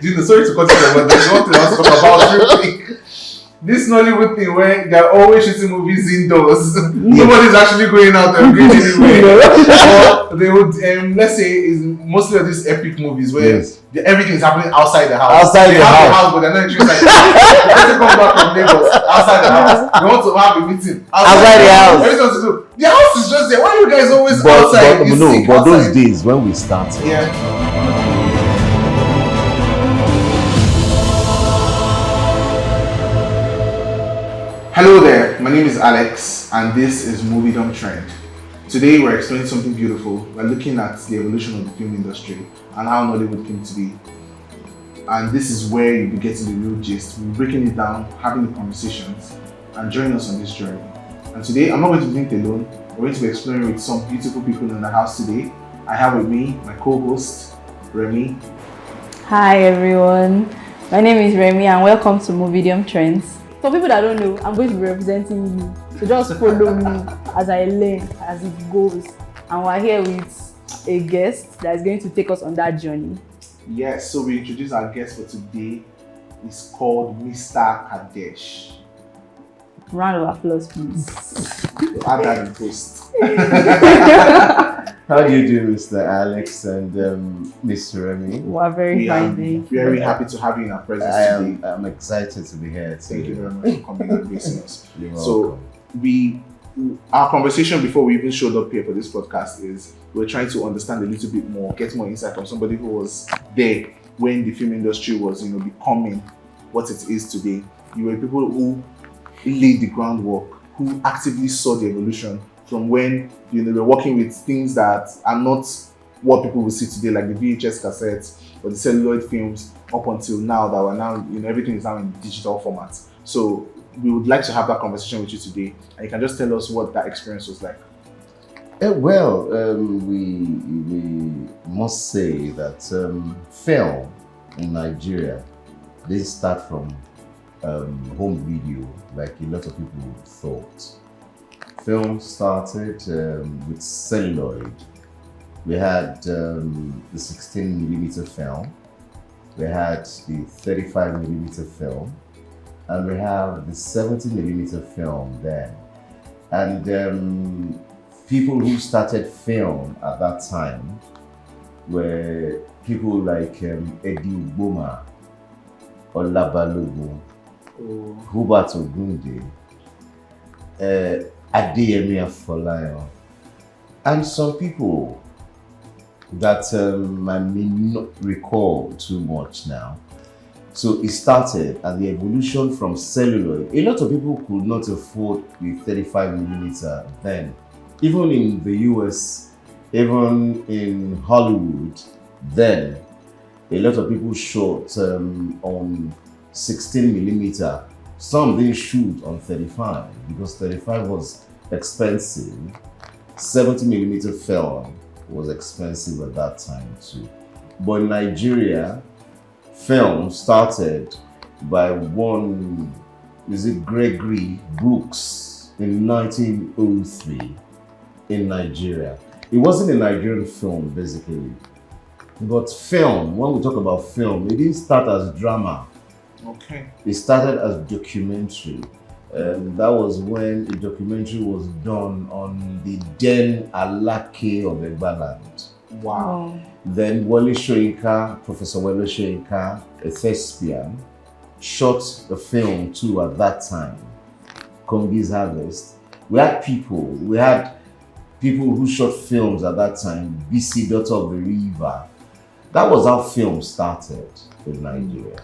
You know, sorry to cut you, but there's one thing I was talking about real quick. This Nollywood thing where they're always shooting movies indoors. Nobody's actually going out and going anywhere. Or they would, let's say, is mostly of these epic movies where everything is happening outside the house. Outside the house, but they're not inside the house. They come back from Lagos outside the house. They want to have a meeting outside the house. Everything to do. The house is just there. Why are you guys always outside? But those days when we started. Yeah. Hello there, my name is Alex and this is Movie Dumb Trend. Today we're explaining something beautiful. We're looking at the evolution of the film industry and how Nollywood came to be. And this is where you'll be getting the real gist. We're breaking it down, having the conversations, and join us on this journey. And today I'm not going to be doing it alone. We're going to be exploring with some beautiful people in the house today. I have with me my co-host, Remi. Hi everyone, my name is Remi and welcome to Movie Dumb Trends. For people that don't know, I'm going to be representing you. So just follow me as I learn, as it goes. And we're here with a guest that is going to take us on that journey. Yes, so we introduce our guest for today. It's called Mr. Kadesh. Round of applause, please. We'll add that in post. How do you do, Mr. Alex and Mr. Remi? We're very fine. Very happy to have you in our presence today. I'm excited to be here. Thank you very much for coming and gracing us. You're so our conversation before we even showed up here for this podcast is we're trying to understand a little bit more, get more insight from somebody who was there when the film industry was, becoming what it is today. You were people who laid the groundwork, who actively saw the evolution from when they were working with things that are not what people will see today, like the VHS cassettes or the celluloid films, up until now that we're now, everything is now in digital format. So we would like to have that conversation with you today, and you can just tell us what that experience was like. We must say that film in Nigeria didn't start from home video like a lot of people thought. Film started with celluloid. We had the 16mm film, we had the 35mm film, and we have the 70mm film then. And people who started film at that time were people like Eddie Uboma, Olabalogun, Hubert Ogunde, Adeyemi Afolayan, and some people that I may not recall too much now. So it started at the evolution from celluloid. A lot of people could not afford the 35mm then. Even in the US, even in Hollywood, then a lot of people shot on 16mm. Some didn't shoot on 35 because 35 was expensive. 70mm film was expensive at that time too. But in Nigeria, film started by one, Gregory Brooks in 1903 in Nigeria. It wasn't a Nigerian film basically. But film, when we talk about film, it didn't start as drama. Okay. It started as documentary. That was when a documentary was done on the then Alake of Egbaland. Wow. Then Wole Soyinka, Professor Wole Soyinka, a thespian, shot the film too at that time, Kongi's Harvest. We had people who shot films at that time, BC Daughter of the River. That was how film started in Nigeria.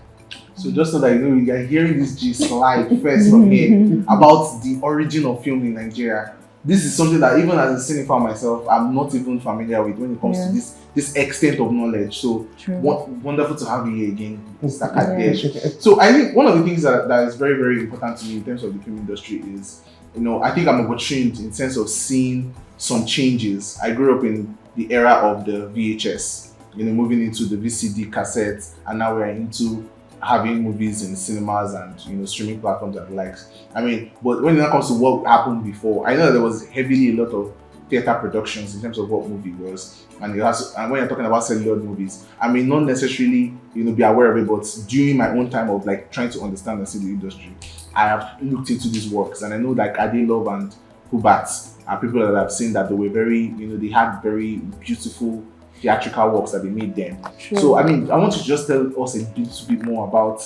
So just so that you are hearing this gist live first from here about the origin of film in Nigeria. This is something that even as a cinephile myself, I'm not even familiar with when it comes to this extent of knowledge. So wonderful to have you here again, Mr. Kadesh. So I think one of the things that is very, very important to me in terms of the film industry is, I think I'm opportuned in the sense of seeing some changes. I grew up in the era of the VHS, moving into the VCD cassettes, and now we're into having movies in cinemas and streaming platforms and the likes. But when it comes to what happened before, I know there was heavily a lot of theater productions in terms of what movie was. And when you're talking about celluloid movies, I may not necessarily, be aware of it, but during my own time of like trying to understand and see the industry, I have looked into these works, and I know like Ade Love and Hubert are people that I've seen that they were very, they had very beautiful theatrical works that they made then. Sure. So I want to just tell us a little bit more about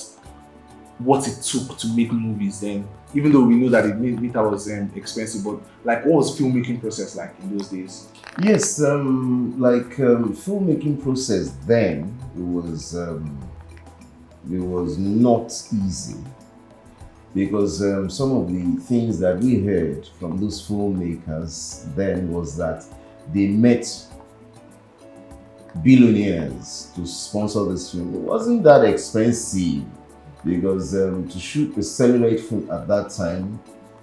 what it took to make movies then, even though we know that meter was expensive, but like what was filmmaking process like in those days? Yes, filmmaking process then it was not easy, because some of the things that we heard from those filmmakers then was that they met billionaires to sponsor this film. It wasn't that expensive, because to shoot a celluloid film at that time,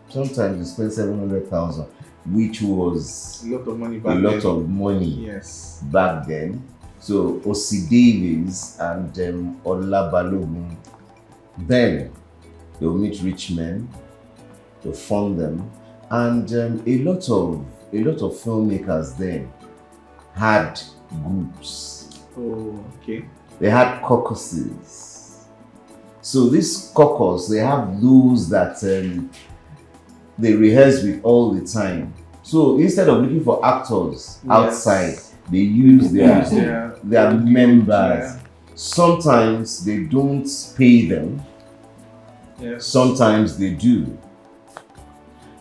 sometimes you spend 700,000, which was A lot of money Yes, back then. So Osi Davies and Ola Balogun, then they'll meet rich men, they'll fund them, and a lot of filmmakers then had groups. Oh, okay. They had caucuses. So this caucus, they have those that they rehearse with all the time. So instead of looking for actors outside, they use their members. Yeah. Sometimes they don't pay them. Yes. Sometimes they do.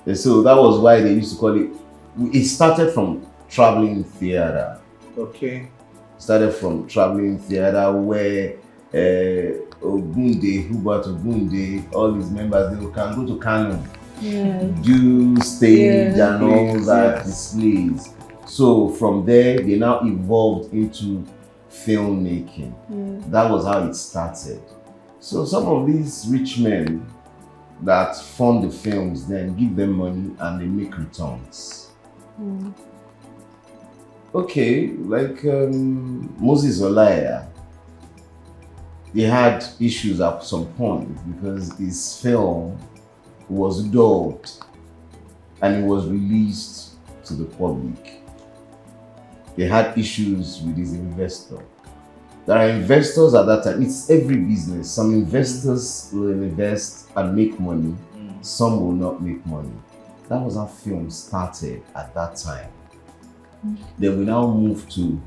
And so that was why they used to call it. It started from traveling theater. Okay. Started from traveling theater where Ogunde, Hubert Ogunde, all his members, they can go to Kano, do stage and all that displays. So from there, they now evolved into filmmaking. That was how it started. So some of these rich men that fund the films then give them money and they make returns. Okay, like Moses Olaya, he had issues at some point because his film was dubbed and it was released to the public. He had issues with his investor. There are investors at that time. It's every business. Some investors will invest and make money. Some will not make money. That was how film started at that time. Then we now move to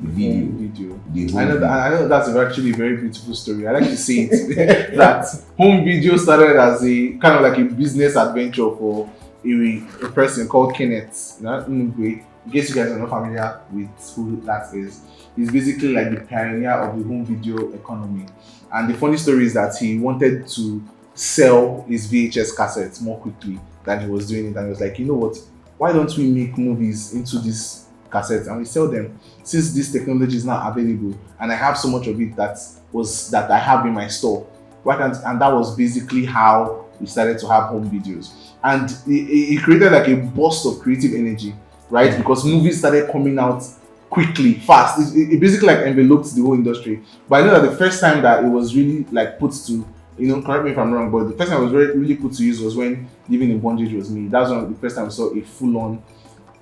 video. I know that's actually a very beautiful story. I like to see it that home video started as a kind of like a business adventure for a person called Kenneth. In case you guys are not familiar with who that is, he's basically like the pioneer of the home video economy. And the funny story is that he wanted to sell his VHS cassettes more quickly than he was doing it, and he was like, you know what? Why don't we make movies into these cassettes and we sell them, since this technology is now available and I have so much of it that I have in my store. And that was basically how we started to have home videos. And it created like a burst of creative energy, right? Because movies started coming out quickly, fast. It basically like enveloped the whole industry. But I know that the first time that it was really like put to, correct me if I'm wrong, but the first time it was really put to use was when Living in Bondage was made. That was one of the first time I saw a full-on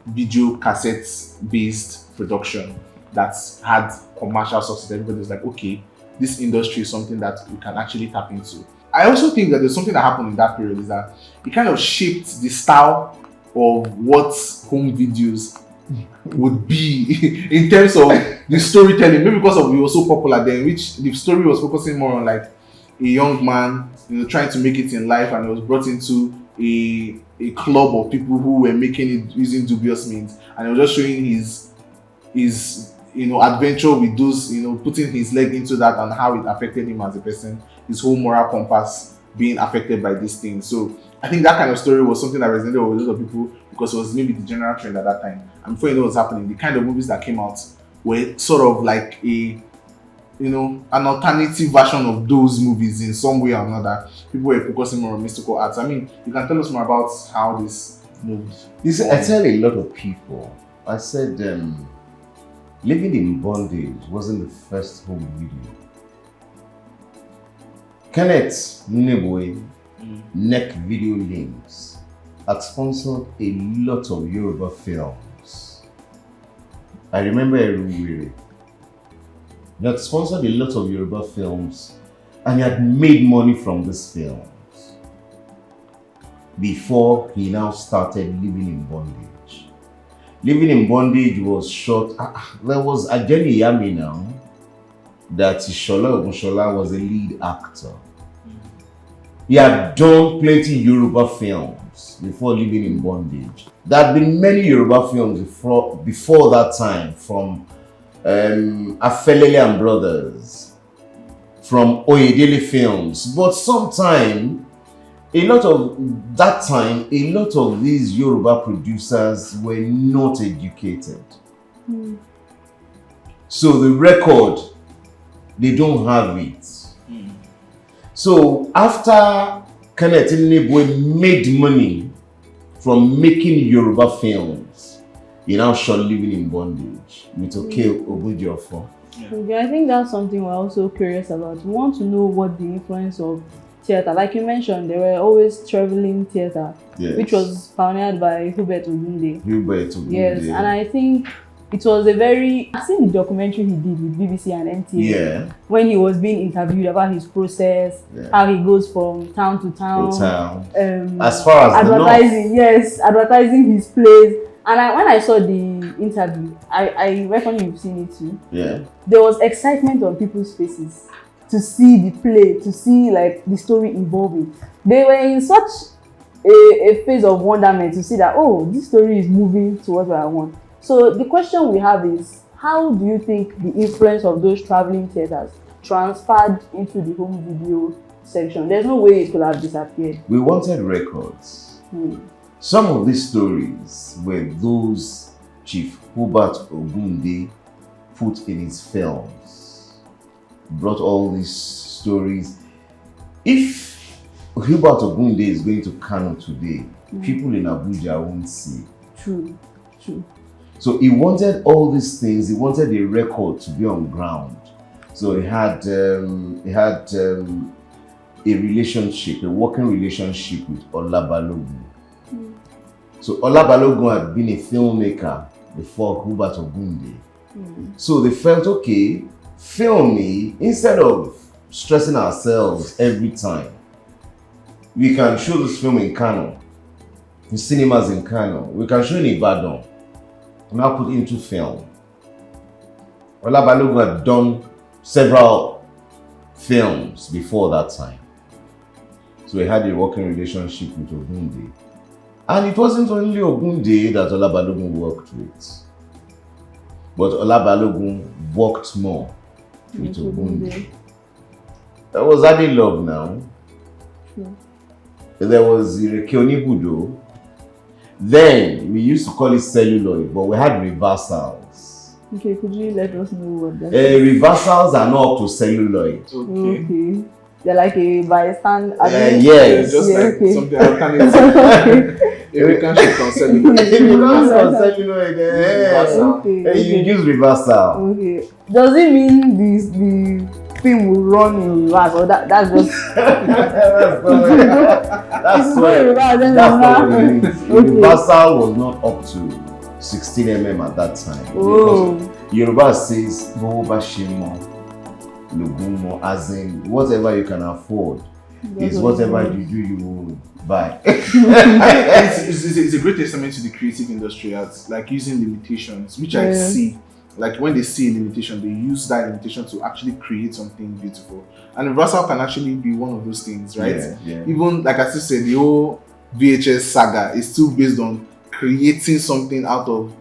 video cassette-based production that had commercial success. Everybody was like, okay, this industry is something that we can actually tap into. I also think that there's something that happened in that period, is that it kind of shaped the style of what home videos would be in terms of the storytelling. Maybe because it was so popular then, which the story was focusing more on like a young man, trying to make it in life, and he was brought into a club of people who were making it using dubious means, and he was just showing his adventure with those, putting his leg into that and how it affected him as a person, his whole moral compass being affected by these things. So I think that kind of story was something that resonated with a lot of people because it was maybe the general trend at that time. And before you know what's happening, the kind of movies that came out were sort of like an alternative version of those movies in some way or another. People were focusing more on mystical arts. I mean, you can tell us more about how this moved. You see, I tell a lot of people, I said, Living in Bondage wasn't the first home video. Kenneth Neboy, Neck Video Links, had sponsored a lot of Yoruba films. I remember Eruwere. He had sponsored a lot of Yoruba films and he had made money from these films before he now started living in bondage. Living in bondage was short. There was Ajeni Yami now that Shola Ogunshola was a lead actor. He had done plenty Yoruba films before living in bondage. There had been many Yoruba films before that time, from Afelele and Brothers, from Oyedele Films. But sometime, a lot of these Yoruba producers were not educated. So the record, they don't have it. So after Kenneth Inebwe made money from making Yoruba films, he now shot Living in Bondage with Obujiofo. Okay, I think that's something we're also curious about. We want to know what the influence of theatre, like you mentioned, there were always traveling theatre, Yes. which was pioneered by Hubert Ogunde. Yes, Yeah. and I think it was I've seen the documentary he did with BBC and NTA. Yeah. When he was being interviewed about his process, Yeah. how he goes from town to town. As far as advertising, advertising his plays. And when I saw the interview, I reckon you've seen it too. Yeah. There was excitement on people's faces to see the play, to see like the story evolving. They were in such a phase of wonderment to see that, oh, this story is moving towards what I want. So the question we have is, how do you think the influence of those traveling theatres transferred into the home video section? There's no way it could have disappeared. We wanted records. Some of these stories were those Chief Hubert Ogunde put in his films. Brought all these stories. If Hubert Ogunde is going to Kano today, people in Abuja won't see. True. So he wanted all these things. He wanted a record to be on ground. So he had a relationship, a working relationship with Ola Balogun. So Ola Balogun had been a filmmaker before Hubert Ogunde. So they felt, okay, film me, instead of stressing ourselves every time. We can show this film in Kano, in cinemas in Kano. We can show in Ibadan. Now put into film. Ola Balogun had done several films before that time. So he had a working relationship with Ogunde. And it wasn't only Ogunde that Ola Balogun worked with. But Ola Balogun worked more with Ogunde. There was Adi Love now. There was Ireke Onibudo. Then we used to call it celluloid, but we had reversals. Okay, could you let us know what that is? Reversals are not up to celluloid. Okay. They're like a bystand. Yes. Just like okay. something alternative. If we can shoot on celluloid. You use reversal. Okay. Does it mean the film will run in reverse, or that's just That's what it means. Okay. Reversal was not up to 16 mm at that time. Oh. Because Yoruba says Boba Shimo, Lugumo, as in whatever you can afford is whatever you will buy. It's a great testament to the creative industry as like using limitations, which I see. Like when they see a limitation, they use that limitation to actually create something beautiful. And reversal can actually be one of those things, right? Yeah. Even like I still said, the whole VHS saga is still based on creating something out of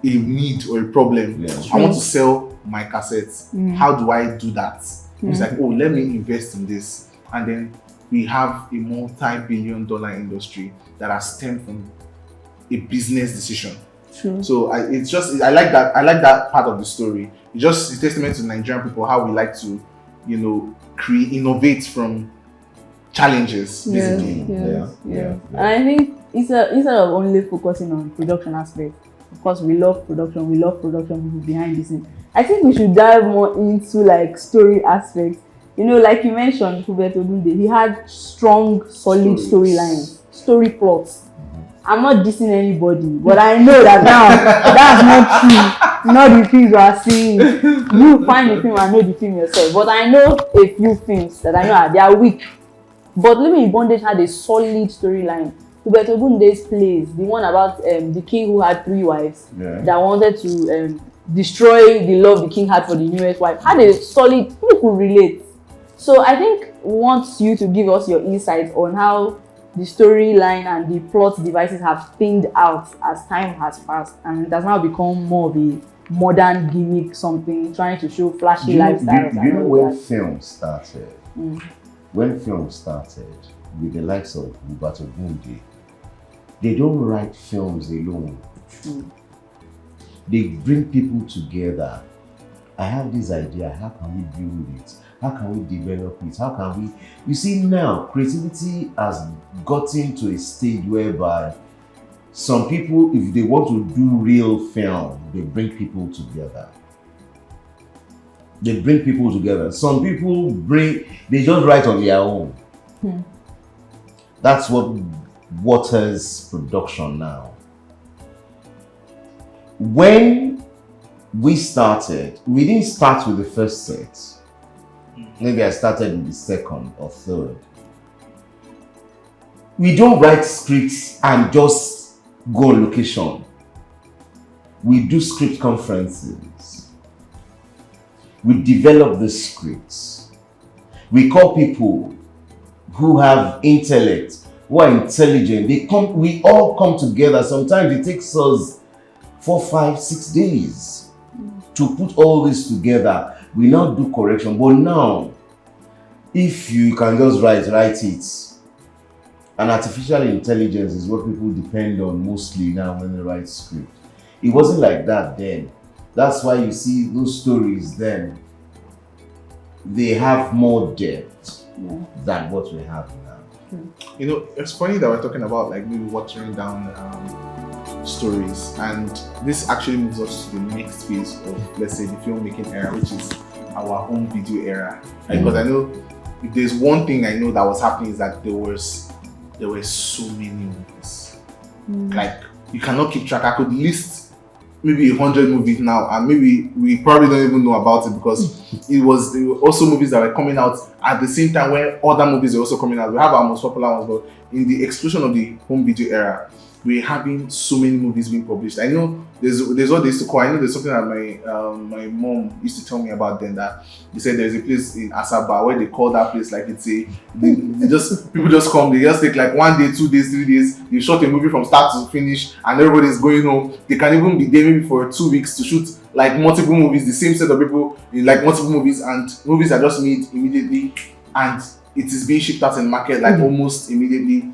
a need or a problem. Yeah. I want to sell my cassettes. How do I do that? It's like, oh, let me invest in this. And then we have a multi-billion-dollar industry that has stemmed from a business decision. True. So I like that part of the story. It's just a testament to Nigerian people how we like to, innovate from challenges. Basically. Yes. And I think instead of only focusing on production aspect, of course we love production people behind the scenes. I think we should dive more into like story aspects. Like you mentioned, Hubert Ogunde, he had strong, solid storylines, story plots. I'm not dissing anybody, but I know that now that's not true. Not the films you are seeing. You find the film and know the film yourself. But I know a few films that I know they are weak. But Living in Bondage had a solid storyline. Hubert Ogunde's plays, the one about the king who had 3 wives that wanted to destroy the love the king had for the newest wife, had a solid, people could relate. So I think we want you to give us your insights on how the storyline and the plot devices have thinned out as time has passed, and it has now become more of a modern gimmick, something trying to show flashy lifestyles. You know when film started? When film started with the likes of Hubert Ogunde, they don't write films alone. They bring people together. I have this idea, how can we build it? How can we develop it? How can we... You see now, creativity has gotten to a stage whereby some people, if they want to do real film, they bring people together. They bring people together. Some people they just write on their own. That's what waters production now. When we started, we didn't start with the first set. Maybe I started with the second or third. We don't write scripts and just go on location. We do script conferences. We develop the scripts. We call people who have intellect, who are intelligent. We all come together. Sometimes it takes us 4, 5, 6 days to put all this together. We now do correction. But now, if you can just write it. And artificial intelligence is what people depend on mostly now when they write script. It wasn't like that then. That's why you see those stories then, they have more depth than what we have now. You know, it's funny that we're talking about like maybe watering down stories, and this actually moves us to the next phase of, let's say, the filmmaking era, which is our home video era. Because I know if there's one thing I know that was happening is that there were so many movies. Like, you cannot keep track. I could list maybe 100 movies now, and maybe we probably don't even know about it because there were also movies that were coming out at the same time when other movies were also coming out. We have our most popular ones, but in the explosion of the home video era, we're having so many movies being published. I know there's what they used to call, I know there's something that my mom used to tell me about then, that they said there's a place in Asaba where they call that place like it's a, people just come, they just take like 1 day, 2 days, 3 days, they shot a movie from start to finish and everybody's going home. They can even be there maybe for 2 weeks to shoot like multiple movies, the same set of people in like multiple movies, and movies are just made immediately and it is being shipped out in the market like almost immediately.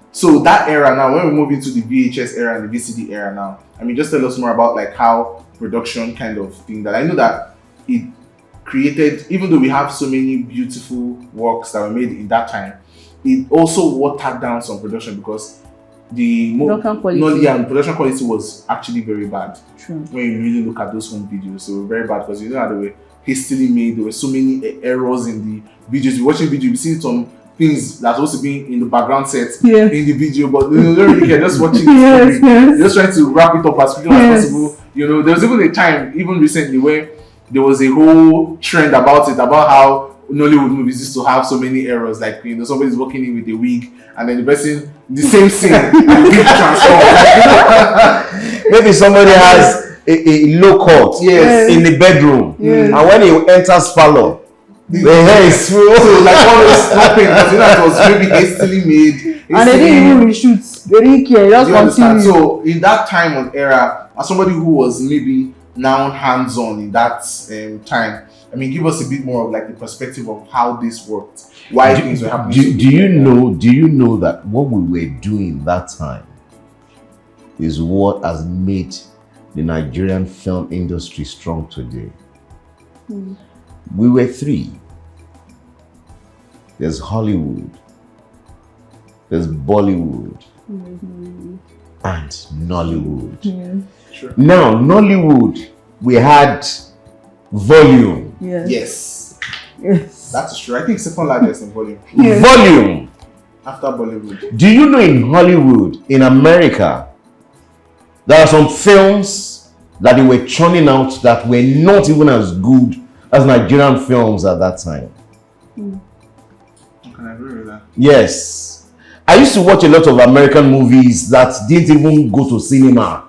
So that era now, when we move into the VHS era and the VCD era now, I mean, just tell us more about like how production kind of thing that I know that it created, even though we have so many beautiful works that were made in that time, it also watered down some production because the production quality was actually very bad. True. When you really look at those home videos, they were very bad because you know how they were hastily made. There were so many errors in the videos. You're watching video, you see some things that's supposed to be in the background set in the video, but you don't really care, just watching the story. You're just trying to wrap it up as quickly as possible. You know, there was even a time, even recently, where there was a whole trend about how Nollywood movies used to have so many errors. Like, you know, somebody's walking in with a wig and then the person, the same scene, and wig transformed. Maybe somebody has a low cut in the bedroom, and when he enters parlor, the hair is through. So like all those snapping, because you know it was maybe hastily made. And they didn't even reshoot. They didn't care. Just continue. So in that time of era, as somebody who was maybe now hands-on in that time, I mean, give us a bit more of like the perspective of how this worked, why things were happening. Do you know that what we were doing that time is what has made the Nigerian film industry strong today? We were three. There's Hollywood, there's Bollywood, and Nollywood. Sure. Now, Nollywood, we had volume. Yes. That's true. I think second largest in volume. Volume. After Bollywood. Do you know in Hollywood, in America, there are some films that they were churning out that were not even as good as Nigerian films at that time? I can agree with that. Yes. I used to watch a lot of American movies that didn't even go to cinema.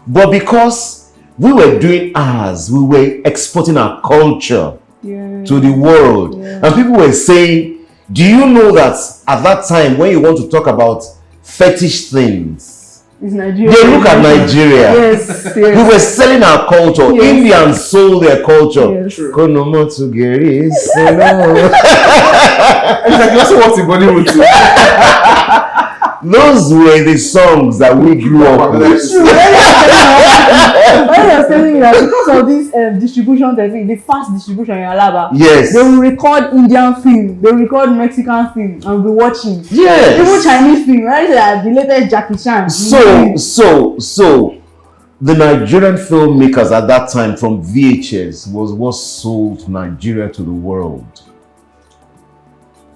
But because we were doing ours, we were exporting our culture to the world. And people were saying, do you know that at that time when you want to talk about fetish things, It's Nigeria. they look at Nigeria. Yes. We were selling our culture. Yes. Indians sold their culture. Yes. True. Konomo to Geri, It's like you also watch in Bollywood too. those were the songs that we grew up with. When I was telling you that because of this distribution technique, the fast distribution in Alaba, Yes. they will record Indian film, they will record Mexican film, and we'll be watching. Yes. Even Chinese film, right? The latest Jackie Chan. So the Nigerian filmmakers at that time from VHS was what sold Nigeria to the world.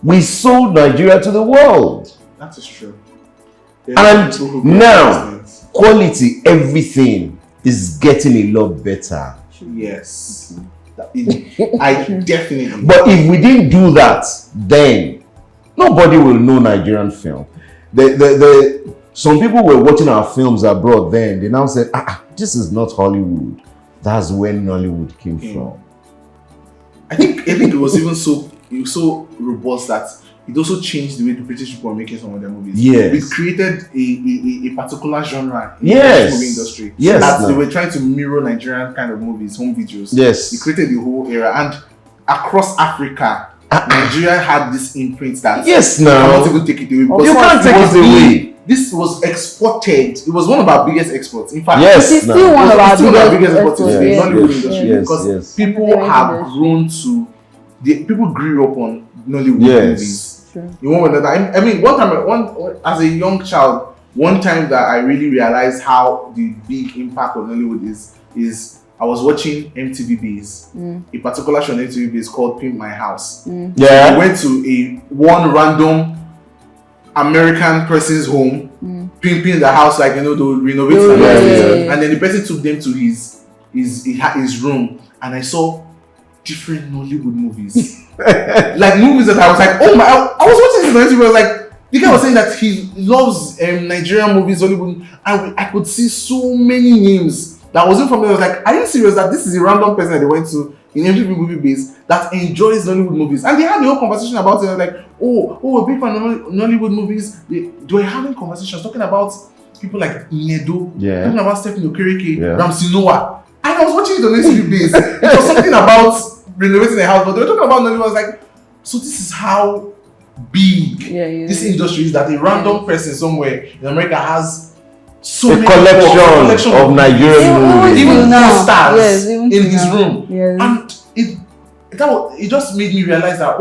We sold Nigeria to the world. That is true. And now, quality, everything is getting a lot better. Yes. I definitely. But if we didn't do that, then nobody will know Nigerian film. Some people were watching our films abroad then. They now said, this is not Hollywood. That's when Nollywood came from. I think it was even so robust that it also changed the way the British people were making some of their movies. Yes. It created a particular genre in Yes. the movie industry. Yes. That they were trying to mirror Nigerian kind of movies, home videos. Yes. It created the whole era. And across Africa, Nigeria had this imprint that Yes, you now. cannot even take it away. You because can't take was it away. This was exported. It was one of our biggest exports. In fact, Yes. It is now. still one of our it's still our biggest biggest exports in the Yes, Nollywood yes, industry yes, because yes. people Nollywood have industry. grown to. People grew up on Nollywood Yes. movies. True. You want another? I mean, one as a young child, one time that I really realized how the big impact of Nollywood is I was watching MTV Base, a particular show on MTV Base called Pimp My House. Yeah. I went to one random American person's home, pimping the house like to renovate the house, yeah. and then the person took them to his room, and I saw different Nollywood movies. Like movies that I was like, oh my! I was watching this on YouTube. I was like, the guy was saying that he loves Nigerian movies, Hollywood, and I could see so many names that wasn't from there. I was like, are you serious that this is a random person that they went to in MTV Movie Base that enjoys Nollywood movies? And they had the whole conversation about it. I was like, oh, a big fan of Nollywood movies. They were having conversations talking about people like Inedo, Yeah. talking about Stephanie Okereke, Yeah. Ramsey Noah. And I was watching it on MTV Base. It was something about renovating a house, but they were talking about Nollywood. I was like, so this is how big this industry is, that a random person somewhere in America has so A many collection of Nigerian movies. even now. stars Yes, even in his now. room. Yes. And it just made me realize that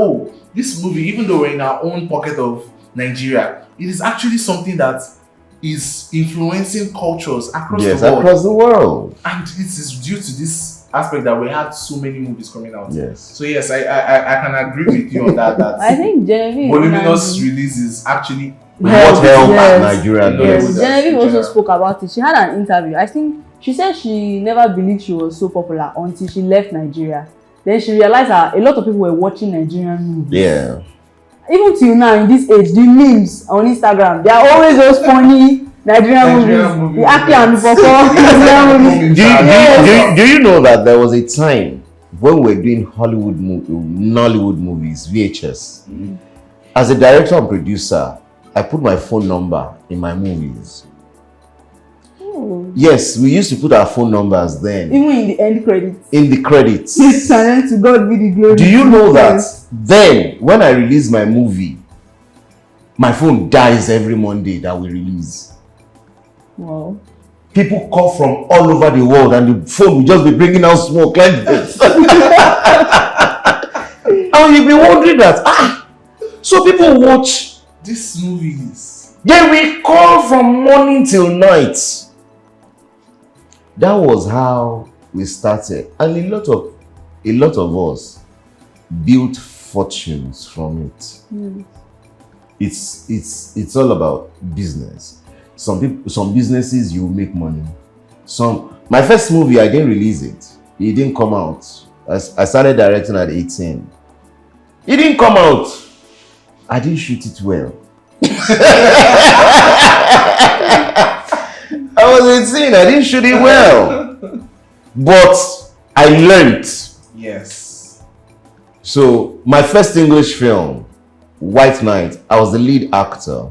this movie, even though we're in our own pocket of Nigeria, it is actually something that is influencing cultures across Yes, the world. across the world. And it is due to this aspect that we had so many movies coming out. Yes. So yes, I can agree with you on that. That I think Genevieve voluminous release is actually What helped Yes. Nigeria do? Yes, Yes. Genevieve In also general. spoke about it. She had an interview. I think she said she never believed she was so popular until she left Nigeria. Then she realized that a lot of people were watching Nigerian movies. Yeah. Even till now, in this age, the memes on Instagram, they are always those funny Nigerian movies. The Aki and the Poko Nigerian movies. Do you know that there was a time when we were doing Nollywood movies, VHS? As a director and producer, I put my phone number in my movies. Oh. Yes, we used to put our phone numbers then Even in the end credits. in the credits. And then to God be the glory. Do you know that Yes. then when I release my movie, my phone dies every Monday that we release? Wow. People call from all over the world and the phone will just be bringing out smoke like this. And you'll be wondering that, so people watch, these movies. then we call from morning till night. That was how we started. And a lot of us built fortunes from it. It's all about business. Some businesses you make money. My first movie, I didn't release it. It didn't come out. I started directing at 18. It didn't come out. I didn't shoot it well. I was 18. I didn't shoot it well. But I learned. Yes. So my first English film, White Knight, I was the lead actor.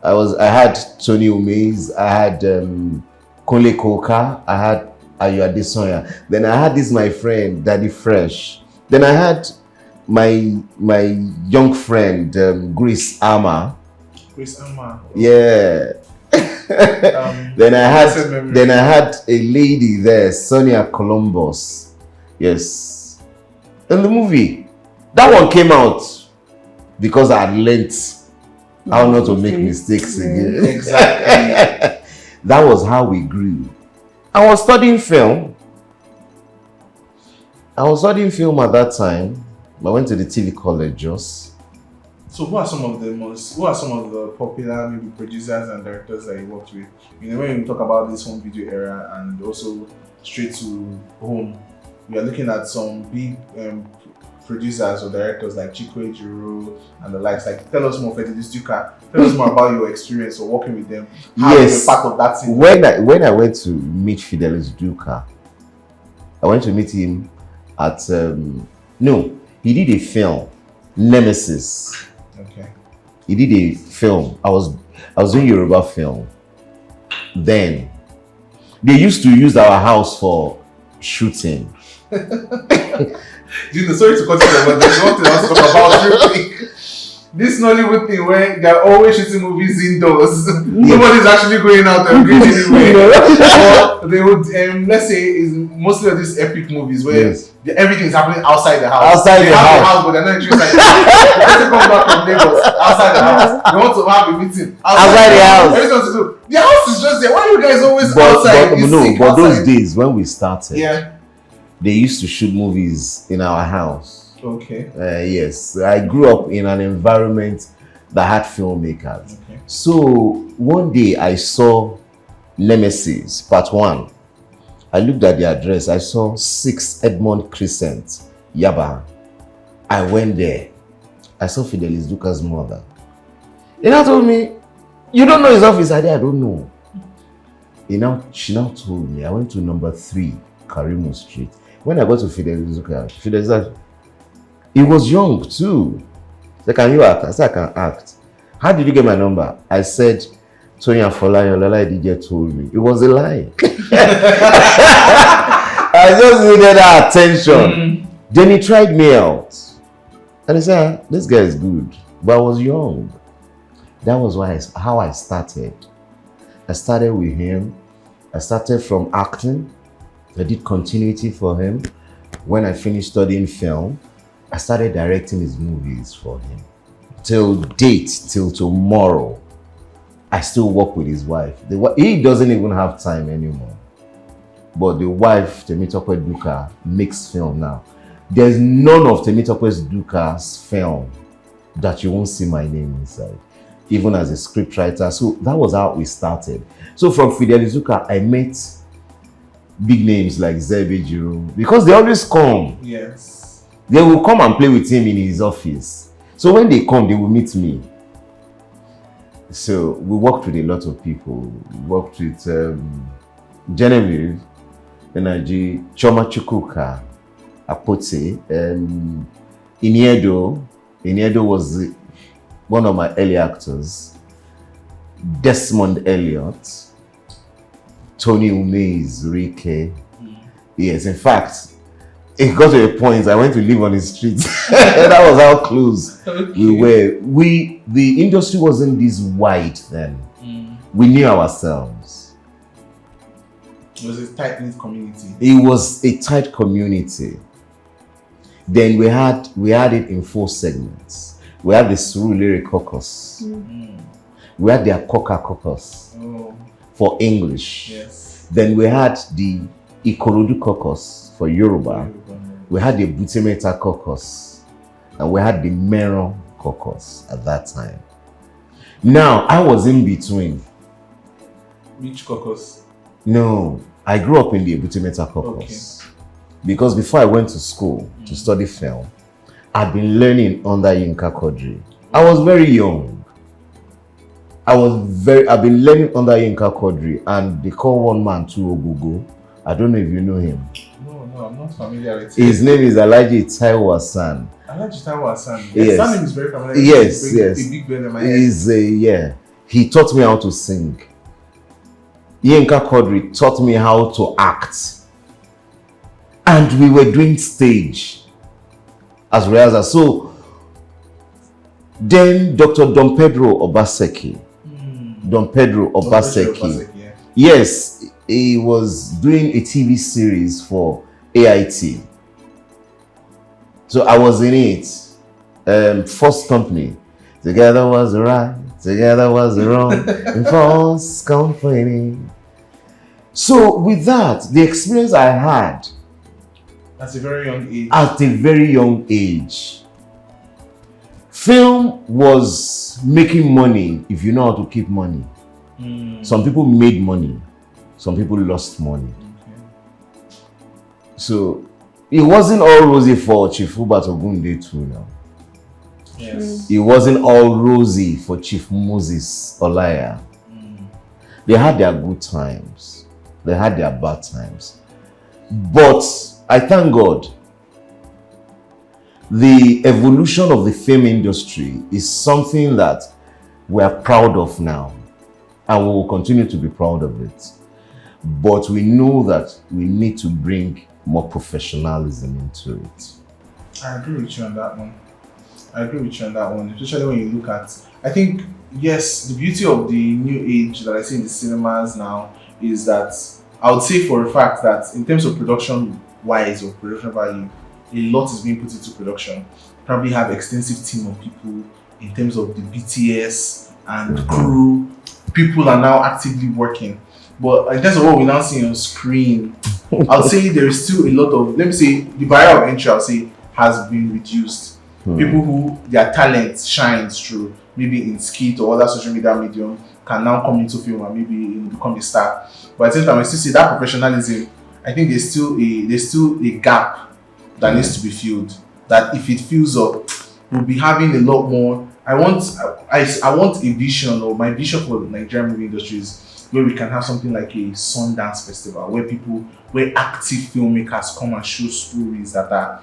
I had Tony Umaze, I had Kole Koka, I had Ayo Adesonya. Then I had this my friend, Daddy Fresh. Then I had my young friend, Grace Ama. Grace Ama. Yeah. Then I had a lady there, Sonia Columbus. Yes. In the movie. That one came out because I had learnt how not to make mistakes again. Exactly. That was how we grew. I was studying film. At that time. I went to the TV college just. So who are some of the popular maybe producers and directors that you worked with? You know, when you talk about this home video era and also straight to home, we are looking at some big producers or directors like Chikwe Jiro and the likes. Like, tell us more, Fidelis Duka. Tell us more about your experience of working with them. How you were part of that team. When I went to meet Fidelis Duka, I went to meet him at he did a film, Nemesis. Okay. He did a film. I was doing Yoruba film. Then they used to use our house for shooting. Sorry to cut you, but there's one thing I want to talk about real quick. This Nollywood thing where they're always shooting movies indoors. Nobody's actually going out and going anywhere. Or they would, let's say, is mostly of these epic movies where everything is happening outside the house. Outside the house, but they're not actually inside. They come back from Lagos outside the house. They want to have a meeting outside the house. Everything to do. The house is just there. Why are you guys always outside? But those days when we started, yeah, they used to shoot movies in our house. Okay. Yes, I grew up in an environment that had filmmakers. Okay. So one day I saw Nemesis Part 1. I looked at the address. I saw 6 Edmond Crescent, Yaba. I went there. I saw Fidelis Duka's mother. He now told me, "You don't know his office?" I said, "I don't know." She now told me, I went to number 3, Karimu Street. When I got to Fidelis Duka, he was young too. He said, "Can you act?" I said, "I can act." "How did you get my number?" I said, "Tony Afolayan, Lola DJ told me." It was a lie. I just needed that attention. Then he tried me out. And he said, "This guy is good." But I was young. That was how I started. I started with him. I started from acting. I did continuity for him. When I finished studying film, I started directing his movies for him. Till tomorrow, I still work with his wife. He doesn't even have time anymore. But the wife, Temitope Duka, makes film now. There's none of Temitope Duka's film that you won't see my name inside, even as a scriptwriter. So that was how we started. So from Fidelis Duka, I met big names like Zebe Jiro, because they always come. Yes. They will come and play with him in his office. So when they come, they will meet me. So we worked with a lot of people. We worked with Genevieve, Energy, Choma Chukwuka, Apote, Iniedo. Iniedo was one of my early actors. Desmond Elliott, Tony Umaze, Rike. Yes, in fact, it got to a point I went to live on the streets. That was how close we were. The industry wasn't this wide then. We knew ourselves. It was a tight-knit community. It was a tight community. Then we had it in 4 segments. We had the Celluloid caucus. We had the Akoka caucus for English. Yes. Then we had the Ikorodu caucus for Yoruba. We had the Butemeta caucus. and we had the Mero caucus at that time. Now, I was in between. Which caucus? No, I grew up in the Ebutimeta caucus. Okay. Because before I went to school to study film, I'd been learning under Yinka Quadri. I was very young. I've been learning under Yinka Quadri, and they call one man to Ogugo. I don't know if you know him. No, I'm not familiar with him. His name is Alhaji Taiwo Hassan. Alhaji Taiwo Hassan. Yes. That name is very familiar. Yes. A big bird in my head. He taught me how to sing. Yinka Quadri taught me how to act. And we were doing stage as rehearsal. So then Dr. Don Pedro Obaseki. Yeah. Yes, he was doing a TV series for AIT. So I was in it. First company. Together was the right, together was the wrong. In first company. So with that, the experience I had at a very young age. At a very young age. Film was making money if you know how to keep money. Some people made money. Some people lost money. Okay. So it wasn't all rosy for Chief Hubert Ogunde too now. Yes. It wasn't all rosy for Chief Moses Olaya. They had their good times. They had their bad times. But I thank God. The evolution of the film industry is something that we are proud of now, and we will continue to be proud of it. But we know that we need to bring more professionalism into it. I agree with you on that one. Especially when you look at, I think, yes, the beauty of the new age that I see in the cinemas now is that I would say for a fact that in terms of production wise or production value, a lot is being put into production. Probably have extensive team of people in terms of the BTS and crew. People are now actively working. But in terms of what we now see on screen, I'll say there is still a lot of, let me say, the barrier of entry, I'll say, has been reduced. People who their talent shines through, maybe in skit or other social media medium, can now come into film and maybe become a star. But at the same time, I still see that professionalism. I think there's still a gap that needs to be filled. That if it fills up, we'll be having a lot more. I want a vision, or my vision for the Nigerian movie industry is where we can have something like a Sundance festival where active filmmakers come and show stories that are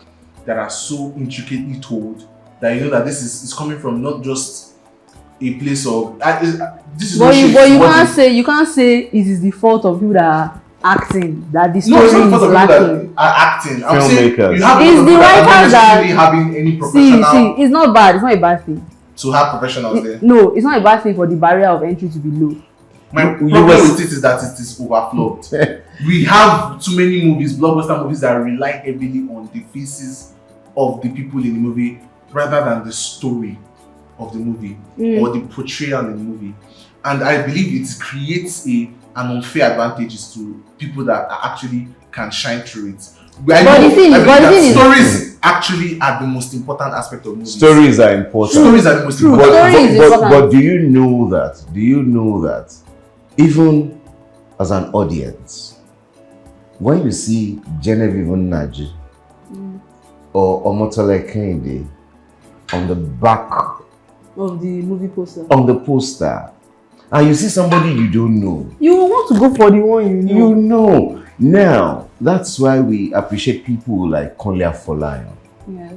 so intricately told that you know that this is coming from not just a place of this is. But you can't say it is the fault of people that are acting, that the story it's not is for the lacking. people that are acting. I'm saying Filmmakers. you have It's the writers that really having any professional see, it's not bad. It's not a bad thing. to have professionals there. No, it's not a bad thing for the barrier of entry to be low. My problem with it is that it is overflowed. We have too many movies, blockbuster movies, that rely heavily on the faces of the people in the movie rather than the story of the movie or the portrayal in the movie. And I believe it creates an unfair advantage to people that actually can shine through it. Stories actually are the most important aspect of movies. Stories are important. Stories are the most important. But do you know that even as an audience, when you see Genevieve Nnaji or Omotole Kehinde on the back of the movie poster, and you see somebody you don't know, you want to go for the one you know. You know. Now, that's why we appreciate people like Konle Afolayan. Yes.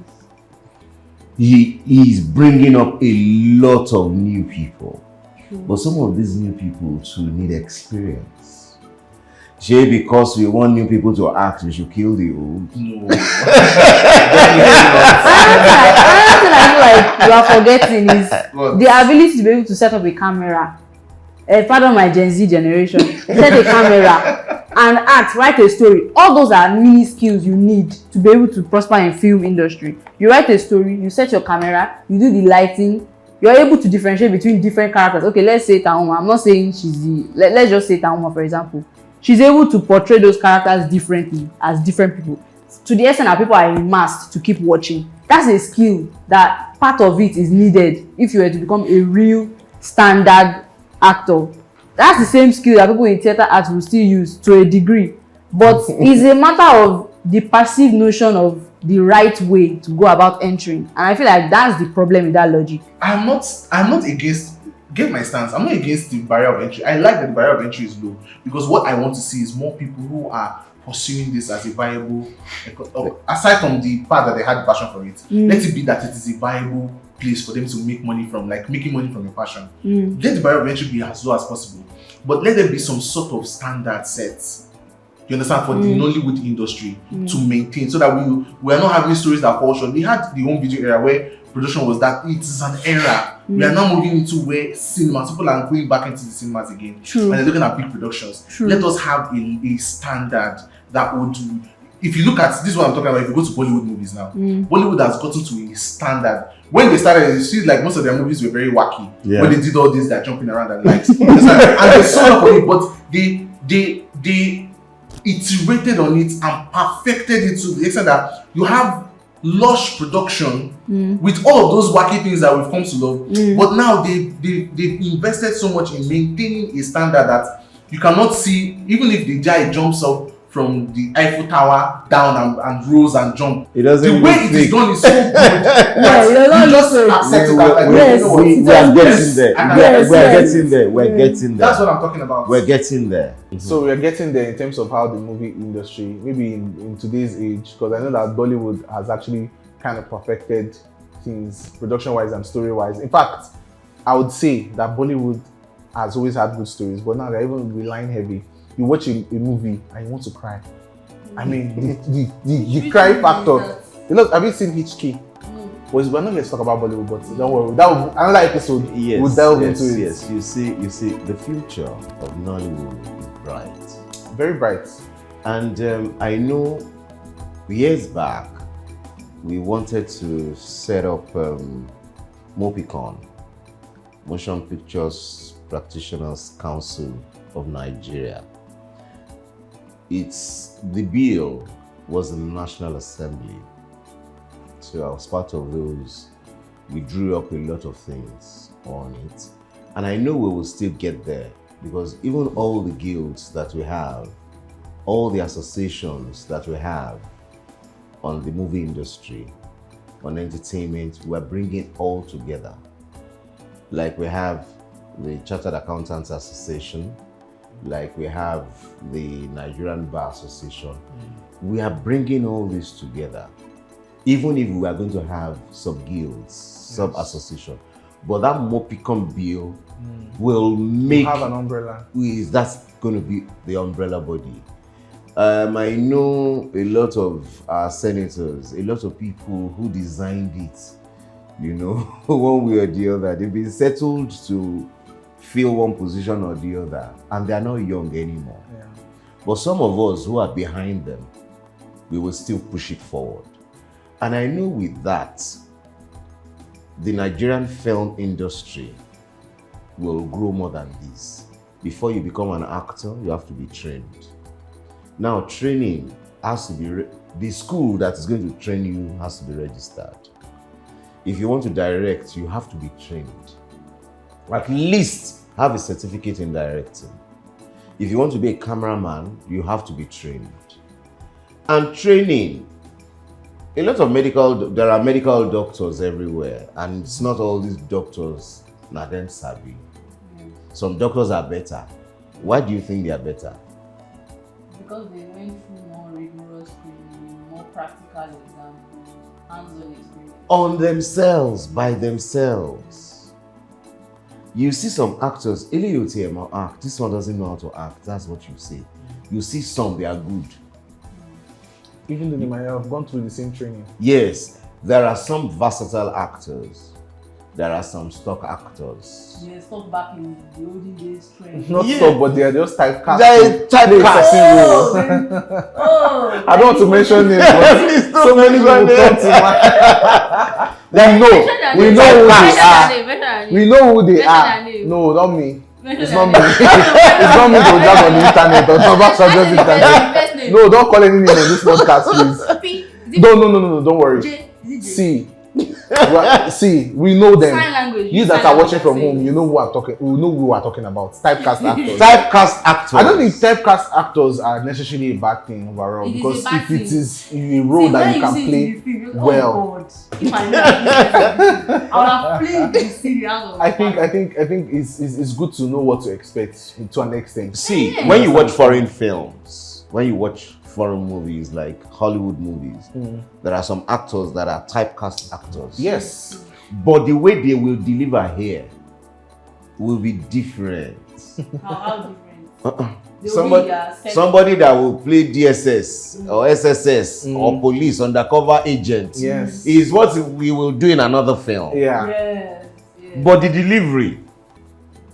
He is bringing up a lot of new people. True. But some of these new people too need experience. Because we want new people to act, we should kill the old. No. Another thing I feel like you are forgetting is the ability to be able to set up a camera. Pardon my Gen Z generation. Set a camera and act, write a story. All those are mini skills you need to be able to prosper in film industry. You write a story, you set your camera, you do the lighting, you're able to differentiate between different characters. Okay, let's say Tahoma. I'm not saying she's the. Let's just say Tahoma, for example. She's able to portray those characters differently as different people. To the extent that people are immersed to keep watching. that's a skill that part of it is needed if you were to become a real standard actor. That's the same skill that people in theatre arts will still use to a degree, but it's a matter of the perceived notion of the right way to go about entering, and I feel like that's the problem with that logic. I'm not against, get my stance, I'm not against the barrier of entry. I like that the barrier of entry is low, because what I want to see is more people who are pursuing this as a viable, aside from the part that they had passion for it, let it be that it is a viable place for them to make money from, like making money from your passion. Let the barrier of entry be as low as possible, but let there be some sort of standard sets. You understand, for the Nollywood industry to maintain, so that we are not having stories that fall short. We had the home video era where production was that it is an era. We are now moving into where cinemas, people are going back into the cinemas again. And they're looking at big productions. Let us have a standard that would, if you look at, this is what I'm talking about, if you go to Bollywood movies now, Bollywood has gotten to a standard. When they started, you see like most of their movies were very wacky. When they did all this, they're jumping around and lights. And they saw for it, but they iterated on it and perfected it to the extent that you have lush production with all of those wacky things that we've come to love. But now they've invested so much in maintaining a standard that you cannot see, even if the guy jumps up from the Eiffel Tower down and rolls and jump. It doesn't. The way it is done is so good. You just accept it. We're getting there. That's what I'm talking about. We're getting there. So we're getting there in terms of how the movie industry, maybe in today's age, because I know that Bollywood has actually kind of perfected things production-wise and story-wise. In fact, I would say that Bollywood has always had good stories, but now they're even relying heavy. You watch a movie and you want to cry. I mean, the cry factor. You know, have you seen HK? We're not going to talk about Bollywood, but don't worry. That will, another episode. We'll delve into it. Yes, you see, the future of Nollywood is bright, very bright. And I know years back we wanted to set up MOPICON, Motion Pictures Practitioners Council of Nigeria. The bill was in the National Assembly. So I was part of those. We drew up a lot of things on it. And I know we will still get there, because even all the guilds that we have, all the associations that we have on the movie industry, on entertainment, we're bringing all together. Like we have the Chartered Accountants Association, like we have the Nigerian Bar Association. We are bringing all this together, even if we are going to have sub-guilds, sub-association. But that MOPICON bill will make... have an umbrella. That's going to be the umbrella body. I know a lot of senators, a lot of people who designed it, you know, one way or the other. They've been settled to fill one position or the other, and they are not young anymore. But some of us who are behind them, we will still push it forward. And I know with that, the Nigerian film industry will grow more than this. Before you become an actor, you have to be trained. Now, training has to be, the school that is going to train you has to be registered. If you want to direct, you have to be trained. At least have a certificate in directing. If you want to be a cameraman, you have to be trained. And training, there are medical doctors everywhere, and it's not all these doctors, not them savvy. Some doctors are better. Why do you think they are better? Because they went through more rigorous training, more practical examples, hands-on experience. On themselves, by themselves. You see some actors, act, this one doesn't know how to act, that's what you say. You see some, they are good. Even though they might have gone through the same training. Yes, there are some versatile actors. There are some stock actors. Yeah, stuck back in the olden days training. Not stock, but they are just typecast. They're typecast. Oh, I don't want to mention names, but so many people come to mind. We know who they are. We know who they are. No, not me. It's not me. It's not me to drag on the internet or talk about subject internet. No, don't call any name on this podcast, please. No, don't worry. See, see, we know them. Sign language. You that are watching from home, you know who I'm talking. We know who we are talking about. Typecast actors. Typecast actors. I don't think typecast actors are necessarily a bad thing overall, because if it is a role that you can play well, if I know, I would have played the serious. I think it's good to know what to expect to an extent. See, when you watch foreign films, when you watch foreign movies like Hollywood movies, there are some actors that are typecast actors. Yes. But the way they will deliver here will be different. How different? Somebody that will play DSS or SSS or police undercover agent is what we will do in another film. Yes. But the delivery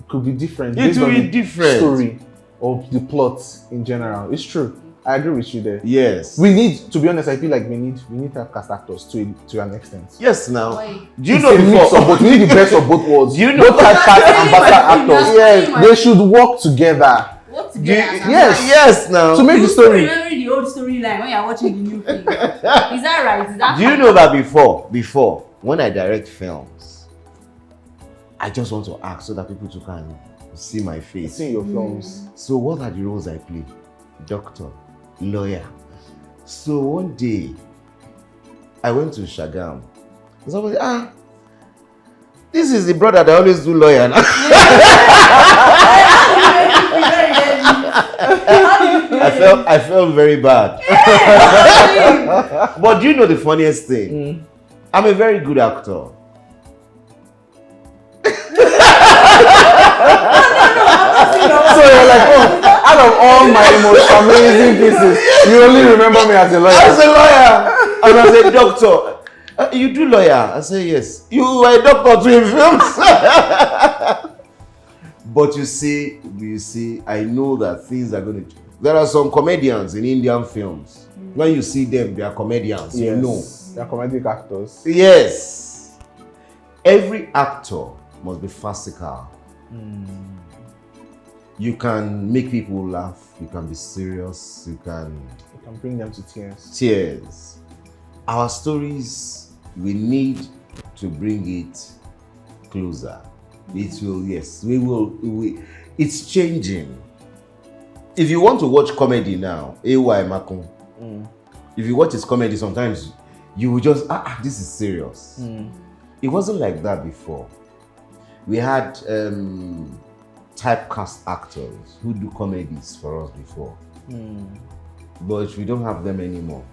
could be different. It will be different. Story of the plot in general. It's true. I agree with you there. Yes. We need, to be honest, I feel like we need typecast actors to an extent. Yes, now. Why? Do you know before? We need the best of both worlds. Do you know both typecast and bastard actors? Yes, they should work together. Yes, now. To make the story. Remembering the old storyline when you're watching the new thing. Is that right? Is that Do you know that before, when I direct films, I just want to act so that people too can see my face. See your films. So what are the roles I play? Doctor, lawyer. So one day, I went to Shagam. Somebody, this is the brother that always do lawyer. I felt very bad. But do you know the funniest thing? I'm a very good actor. So you're like, out of all my most amazing pieces, you only remember me as a lawyer. As a lawyer, and as a doctor. You do lawyer? I say yes. You are a doctor too in films. But you see, I know that things are going to. There are some comedians in Indian films. When you see them, they are comedians. Yes. You know, they are comedic actors. Yes. Every actor must be farcical. You can make people laugh. You can be serious. You can bring them to tears. Tears. Our stories, we need to bring it closer. It will, yes, we will. It's changing. If you want to watch comedy now, AY Makun, if you watch his comedy, sometimes you will just, this is serious. It wasn't like that before. We had typecast actors who do comedies for us before. But we don't have them anymore.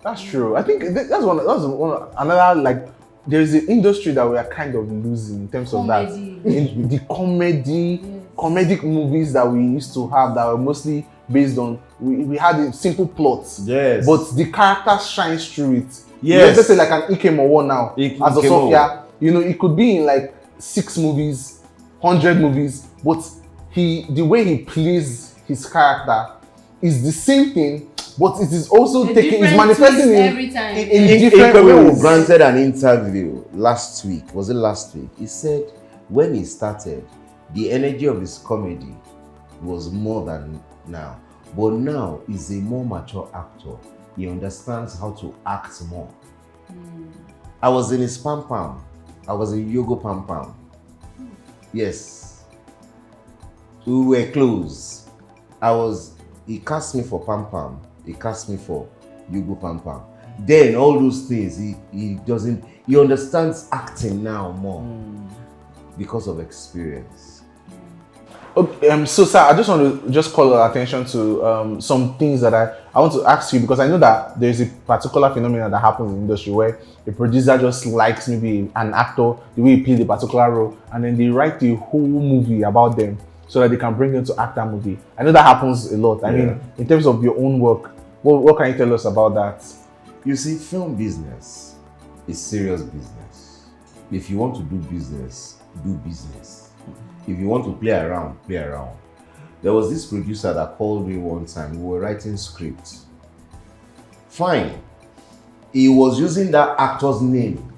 That's true. I think that's another, like, there's an industry that we are kind of losing in terms of that. In the comedic movies that we used to have that were mostly based on, we had a simple plots. Yes. But the character shines through it. Yes. Let's say like an Ike Mowo now, as a Sophia, it could be in like 6 movies, 100 movies, but the way he plays his character is the same thing, but it is also manifesting in different ways. We granted an interview last week. Was it last week? He said when he started, the energy of his comedy was more than now. But now he's a more mature actor. He understands how to act more. I was in his Pam Pam. I was in Yogo Pam Pam. Yes. We were close. He cast me for Pam Pam. He cast me for Yogo Pam Pam. Then all those things, he understands acting now more because of experience. Okay, so sir, I just want to call your attention to some things that I want to ask you, because I know that there's a particular phenomenon that happens in the industry where a producer just likes maybe an actor, the way he plays a particular role, and then they write the whole movie about them so that they can bring them to act that movie. I know that happens a lot. I mean, in terms of your own work, what can you tell us about that? You see, film business is serious business. If you want to do business, do business. If you want to play around, play around. There was this producer that called me one time. We were writing scripts. Fine. He was using that actor's name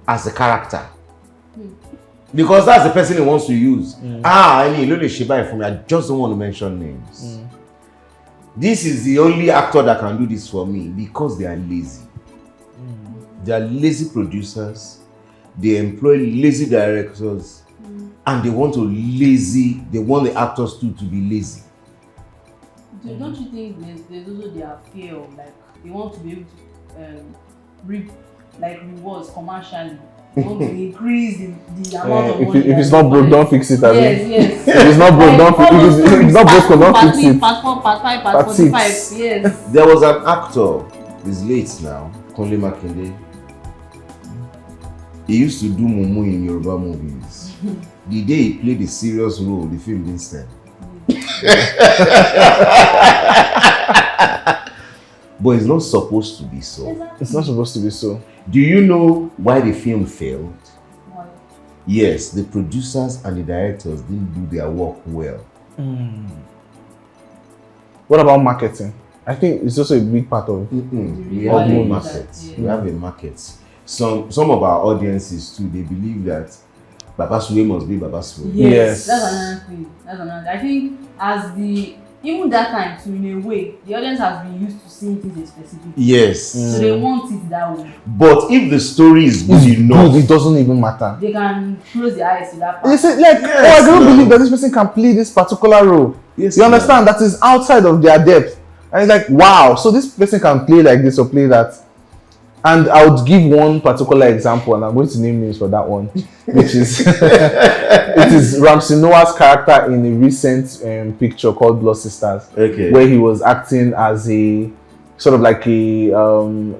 as a character. Because that's the person he wants to use. I mean, Shibai for me. I just don't want to mention names. this is the only actor that can do this for me, because they are lazy. They are lazy producers, they employ lazy directors, and they want the actors to be lazy. Don't you think there's also their fear of, like, they want to be able to reap like rewards commercially? They want to increase the amount of money. If it's not broke, don't fix it. Yes. If it's not broke, don't fix it. If it's not broke, don't fix it. Part 4, part 5, part Part 45. 6. Yes. There was an actor, he's late now, Kolade Makinde. He used to do mumu in Yoruba movies. The day he played a serious role, the film didn't stand. But it's not supposed to be so. Exactly. It's not supposed to be so. Do you know why the film failed? Why? Yes, the producers and the directors didn't do their work well. What about marketing? I think it's also a big part of. We have a market. Yeah. We have a market. Some of our audiences too, they believe that Baba Sule must be Baba Sule. Yes. Yes. That's another thing. I think even that time too, in a way, the audience has been used to seeing things a specific way. Yes. So they want it that way. But if the story is good enough, It doesn't even matter. They can close their eyes to that They part. say like, Yes, I don't no. believe that this person can play this particular role. yes, You understand? That is outside of their depth. And it's like, wow, so this person can play like this or play that. And I would give one particular example, and I'm going to name names for that one, which is it is Ramsey Noah's character in a recent picture called Blood Sisters, Okay. where he was acting as a sort of like a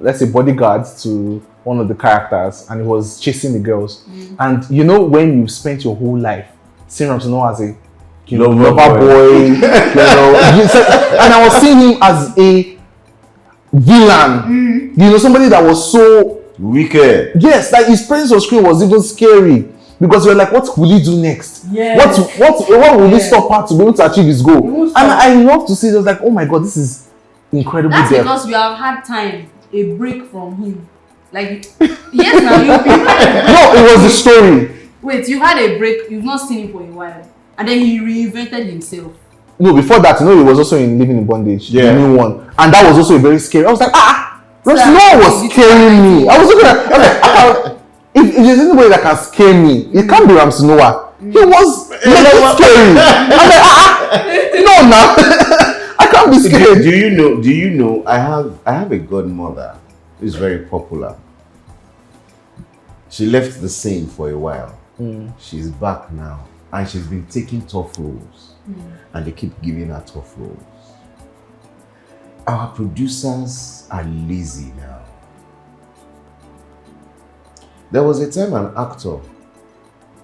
let's say bodyguard to one of the characters, and he was chasing the girls. And you know, when you spent your whole life seeing Ramsey Noah as a lover boy, and I was seeing him as a villain, somebody that was so Wicked. yes, like his presence on screen was even scary, because you're like, what will he do next? Yes. What will he Yes. stop at to be able to achieve his goal? won't And stop. I love to see it. I was like, oh my god, this is incredible That's depth. because we have had a break from him. Like, yes, now you've been No, it was the story. Wait, you've had a break, you've not seen him for a while, and then he reinvented himself. No, before that, he was also in Living in Bondage, Yeah. the new one, and that was also very scary. I was like, Ramsey Sir, Noah was you scaring me. I was looking at, I was like, if there's anybody that can scare me, it can't be Ramsey Noah. He was scary. I'm like, no, now I can't be scared. Do you know? I have a godmother who's very popular. She left the scene for a while. She's back now, and she's been taking tough roles, and they keep giving her tough roles. Our producers are lazy now. There was a time an actor,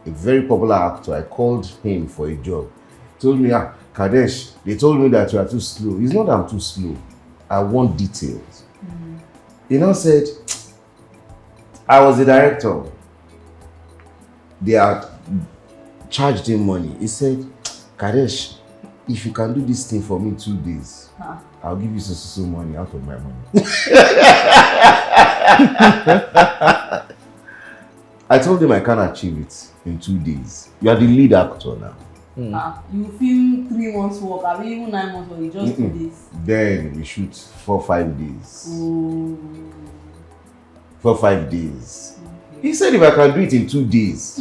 a very popular actor, I called him for a job. He told me, Kadesh, they told me that you are too slow. It's not that I'm too slow. I want details. He now said, I was the director. They had charged him money. He said, Kadesh, if you can do this thing for me in 2 days, I'll give you so money out of my money. I told him I can't achieve it in 2 days. You are the lead actor now. You film 3 months work, I mean even 9 months work, just 2 days. Then we shoot 4-5 days. Oh. 4-5 days. He said if I can do it in 2 days,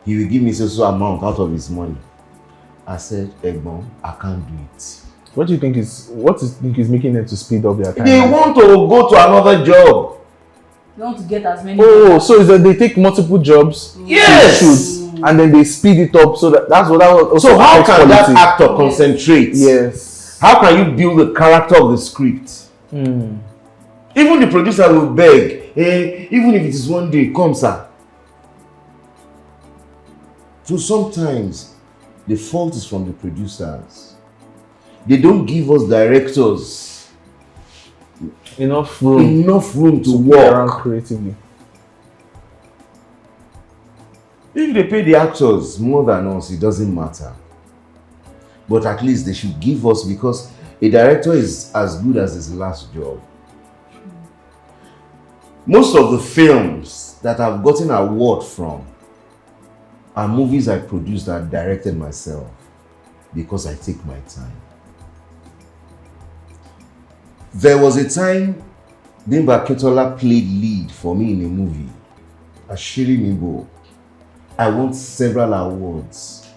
he will give me so amount out of his money. I said, Egbon, I can't do it. What do you think is making them to speed up their time? They want to go to another job. You want to get as many. Oh, so is that they take multiple jobs Yes. to shoot, and then they speed it up, so that's what that was. So how can that quality. actor concentrate? Yes. How can you build the character of the script? Even the producer will beg, even if it is 1 day, come sir. So sometimes the fault is from the producers. They don't give us directors Enough room to play around work. creatively. If they pay the actors more than us, it doesn't matter. But at least they should give us, because a director is as good as his last job. Most of the films that I've gotten an award from are movies I produced and directed myself, because I take my time. There was a time Bimba Ketola played lead for me in a movie, Ashiri Nimbo. I won several awards.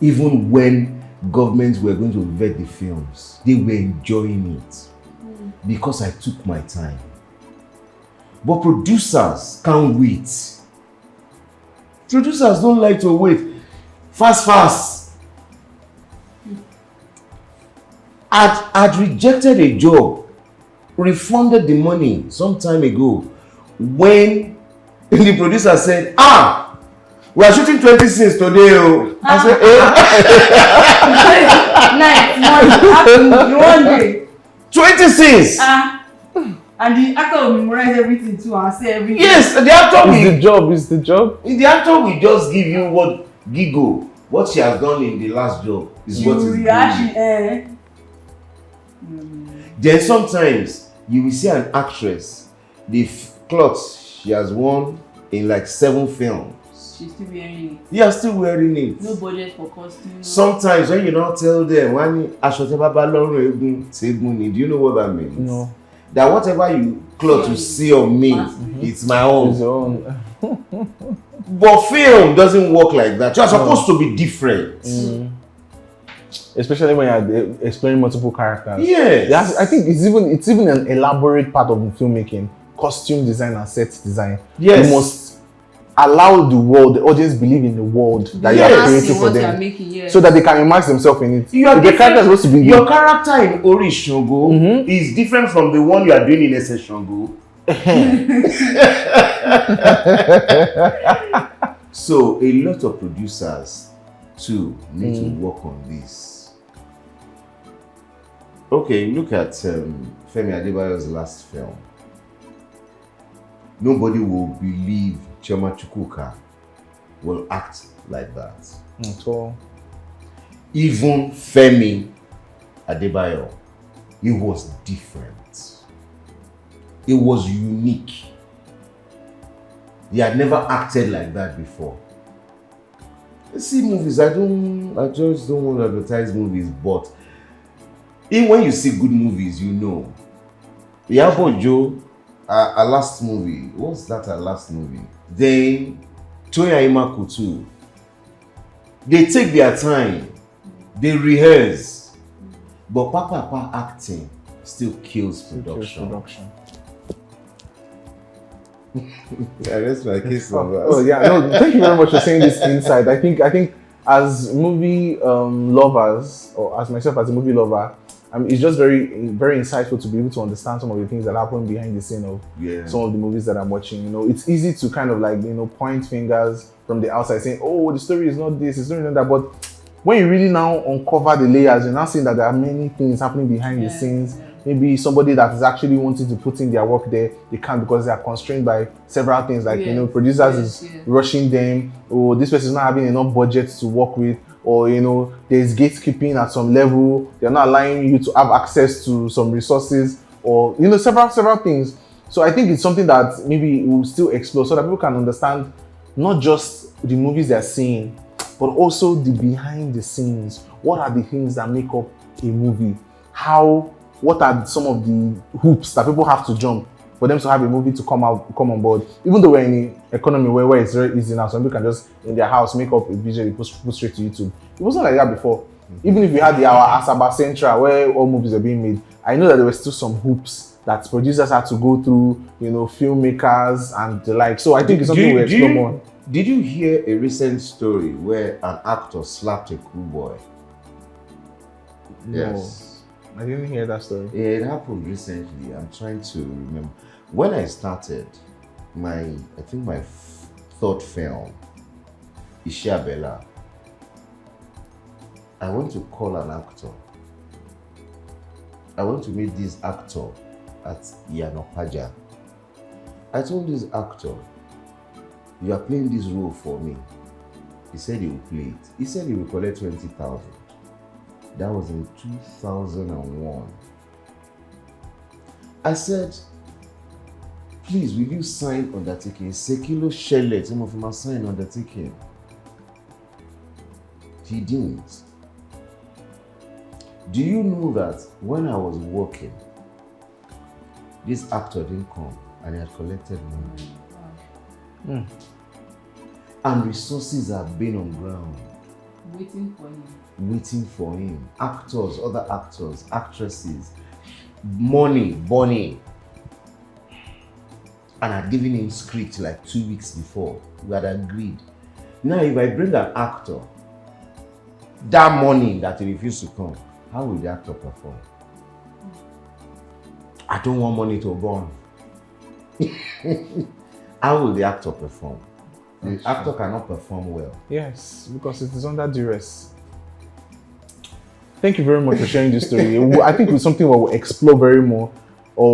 Even when governments were going to vet the films, they were enjoying it because I took my time. But producers can't wait. Producers don't like to wait. Fast. I'd rejected a job, refunded the money some time ago when the producer said, we are shooting 20 scenes today. I said, Nice, one day. 20 scenes. And the actor will memorize everything too and say everything. Yes, the actor It's the job. The actor will just give you what she has done in the last job is what is doing. Then sometimes you will see an actress, the clothes she has worn in like 7 films. She's still wearing it. You are still wearing it. No budget for costume. Sometimes when you don't tell them, do you know what that means? No. That whatever cloth you see on me, it's my own. It's your own. But film doesn't work like that. You are supposed to be different. Especially when you're exploring multiple characters. Yes. I think it's even an elaborate part of filmmaking, costume design and set design. Yes. You must allow the audience believe in the world that you are creating for them, so that they can immerse themselves in it. The character is supposed to be your character in Ori Shogo is different from the one you are doing in Ese Shogo. So a lot of producers too need to work on this. Okay, look at Femi Adebayo's last film. Nobody will believe Chioma Chukwuka will act like that. So, even Femi Adebayo, he was different. It was unique. He had never acted like that before. You see movies, I just don't want to advertise movies, but even when you see good movies, you know. Yabo Joe, our last movie, what's that our last movie? Then Toya Imaku too. They take their time, they rehearse, but Papa acting still kills production. That's my case. Oh yeah, no, thank you very much for saying this insight. I think as movie lovers, or as myself as a movie lover, it's just very insightful to be able to understand some of the things that happen behind the scene of some of the movies that I'm watching. You know, it's easy to kind of like, point fingers from the outside saying, oh, the story is not this, it's not that. But when you really now uncover the layers, you're now seeing that there are many things happening behind the scenes. Maybe somebody that is actually wanting to put in their work there, they can't because they are constrained by several things, like producers is rushing them, or this person is not having enough budget to work with, or there's gatekeeping at some level, they're not allowing you to have access to some resources, or several things. So I think it's something that maybe we'll still explore so that people can understand not just the movies they're seeing, but also the behind the scenes. What are the things that make up a movie? What are some of the hoops that people have to jump for them to have a movie to come on board? Even though we're in an economy where it's very easy now, some people can just in their house make up a video, put straight to YouTube. It wasn't like that before. Even if we had our Asaba Central where all movies are being made, I know that there were still some hoops that producers had to go through, filmmakers and the like. So I think it's something we explore more. Did you hear a recent story where an actor slapped a cool boy? No. Yes. I didn't hear that story. It happened recently. I'm trying to remember. When I started my third film, Ishiabella, I went to call an actor. I went to meet this actor at Yanopaja. I told this actor, you are playing this role for me. He said he will play it. He said he will collect 20,000. That was in 2001. I said, please, will you sign undertaking? Sekilo Shelle, some of them are signing undertaking. He didn't. Do you know that when I was working, This actor didn't come and he had collected money. And resources have been on ground. Waiting for him. Actors, other actors, actresses, money. And I'd given him script like 2 weeks before. We had agreed. Now, if I bring an actor, that money that he refused to come, how will the actor perform? I don't want money to burn. How will the actor perform? The actor cannot perform well. Yes, because it is under duress. Thank you very much for sharing this story. I think it's something we'll explore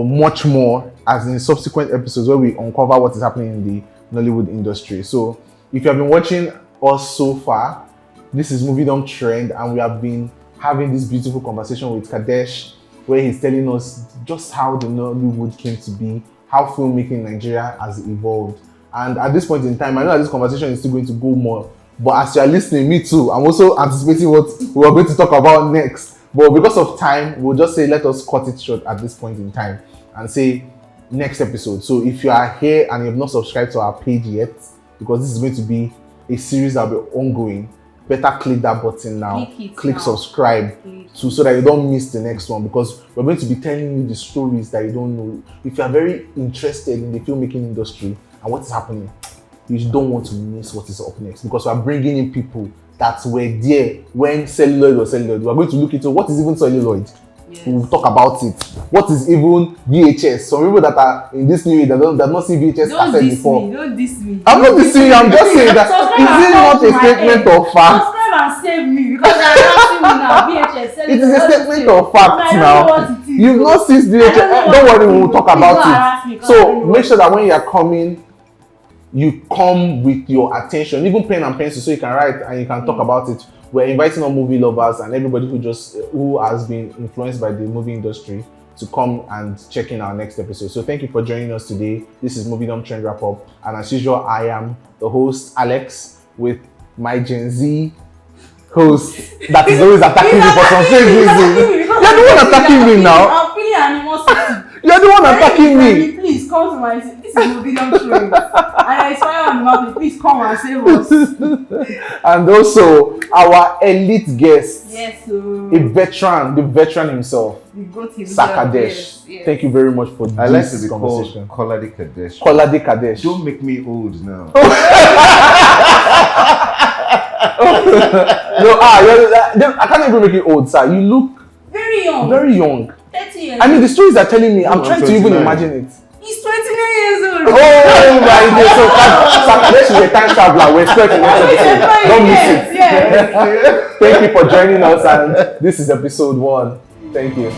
much more as in subsequent episodes where we uncover what is happening in the Nollywood industry. So if you have been watching us so far, this is Movie Dump Trend, and we have been having this beautiful conversation with Kadesh, where he's telling us just how the Nollywood came to be, how filmmaking in Nigeria has evolved. And at this point in time, I know that this conversation is still going to go more, but as you are listening, me too, I'm also anticipating what we are going to talk about next. But because of time, we'll just say let us cut it short at this point in time and say next episode. So if you are here and you have not subscribed to our page yet, because this is going to be a series that will be ongoing, better click that button now. Click subscribe so that you don't miss the next one, because we're going to be telling you the stories that you don't know. If you are very interested in the filmmaking industry and what is happening, you don't want to miss what is up next, because we're bringing in people that were there when celluloid was celluloid. We're going to look into what is even celluloid. Yes. We'll talk about it. What is even VHS? Some people that are in this new age that have not seen VHS cassette before. Don't diss me. I'm not dissing you. I'm just saying that is it not a statement of fact? Subscribe and save me, because I'm not seeing now VHS. It is a statement of fact now. You've not seen VHS. Don't worry, we'll talk about it. So make sure that when you are coming, you come with your attention, even pen and pencil, so you can write and you can talk about it. We're inviting all movie lovers and everybody who has been influenced by the movie industry to come and check in our next episode. So thank you for joining us today. This is Movie Dump Trend Wrap Up, and as usual, I am the host, Alex, with my Gen Z host that is always attacking me for some strange reason. You're the one attacking me now. I'm feeling animosity. You're the one attacking me. Please come to my. This is Movie Dump Trend, and I swear on the mountain. Please come and save us. And also our elite guest, yes, the veteran himself, Kadesh. Yes. Thank you very much for I like to this be conversation. called Kolade Kadesh. Kolade Kadesh. Don't make me old now. No, I can't even make you old, sir. You look very young. Very young. 30 years. I mean, the stories are telling me. I'm trying 29. to even imagine it. He's 29 years old. Oh my God! So Kadesh is a time traveler. We're expecting next episode. Don't miss it. Yes. Thank you for joining us, and this is episode 1. Thank you.